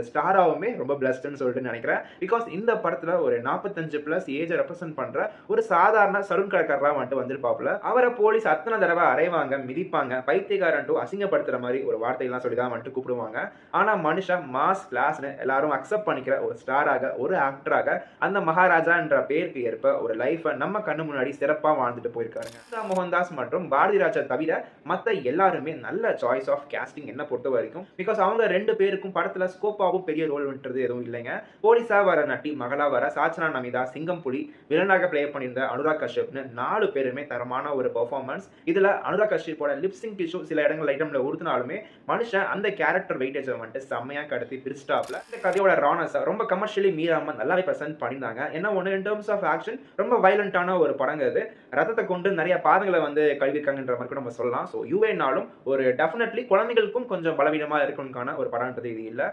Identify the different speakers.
Speaker 1: ஸ்டாராவுமே ரொம்ப பிளஸ்ட்ன்னு சொல்லிட்டு நினைக்கிறேன். பிகாஸ் இந்த படத்துல ஒரு 45+ ஏஜ ரெப்ரசென்ட் பண்ற ஒரு சாதாரண சலூன் கடைக்காரரா வந்துட்டு வந்திருப்பாப்ல. அவர போலீஸ் அத்தன தடவ அறைவாங்க, மிதிப்பாங்க, பைத்தியக்காரன்ட்டு அசிங்கப்படுத்துற மாரி ஒரு வார்த்தைலாம் சொல்லி தான் வந்துட்டு கூப்பிடுவாங்க. ஆனா மனுஷன் மாஸ், கிளாஸ்ன்னு எல்லாரும் அக்செப்ட் பண்ணிக்கிற ஒரு ஸ்டாராக, ஒரு ஆக்டராக அந்த மகாராஜான்ற பேருக்கு ஏற்ப ஒரு லைஃப நம்ம கண்ணு முன்னாடி சிறப்பா வாழ்ந்துட்டு போயிருக்காருங்க. கீதா மோகன்தாஸ் மற்றும் பாரதி ராஜா தவிர மத்த எல்லாருமே நல்ல சாய்ஸ் ஆஃப் கேஸ்டிங் என்ன பொறுத்தவரைக்கும். பிகாஸ் அவங்க 2 பேருக்கும் படத்துல ஸ்கோப்பாவும் பெரிய ரோல்ன்றது எதுவும் இல்லைங்க. போலீஸா வர நட்டி, மகளா வர சாச்சனா நமிதா, சிங்கம் புலி, வில்லனாக ப்ளே பண்ணியிருந்த அனுராக் கஷ்யப்னு 4 பேருமே தரமான ஒரு பெர்ஃபார்மன்ஸ். இதுல அனுராக் கஷ்யப்போட லிப்சிங் டிஷ்யூ சில இடங்கள் ஐட்டம்ல உறுத்தினாலுமே மனுஷன் அந்த கேரக்டர் வெயிட்டேஜ் வந்துட்டு செம்மையா கடத்தி பிரிஸ்டாப்ல இந்த கதையோட ரானஸை ரொம்ப கமர்ஷியலி மீறாம நல்லாவே பிரசன்ட் பண்ணியிருந்தாங்க. என்ன ஒன்று இன் டர்ம்ஸ் ஆஃப் ஆக்ஷன் ரொம்ப வயலண்டான ஒரு படங்க இது. ரத்தத்தை கொண்டு நிறைய பாதங்களை வந்து கழுவிருக்காங்கன்ற மாதிரி கூட நம்ம சொல்லலாம். ஸோ யூஏனாலும் ஒரு டெஃபினெட்லி குழந்தைகளுக்கும் கொஞ்சம் பலவீனமா இருக்கணுக்கான ஒரு படம்ன்றது இது இல்லை.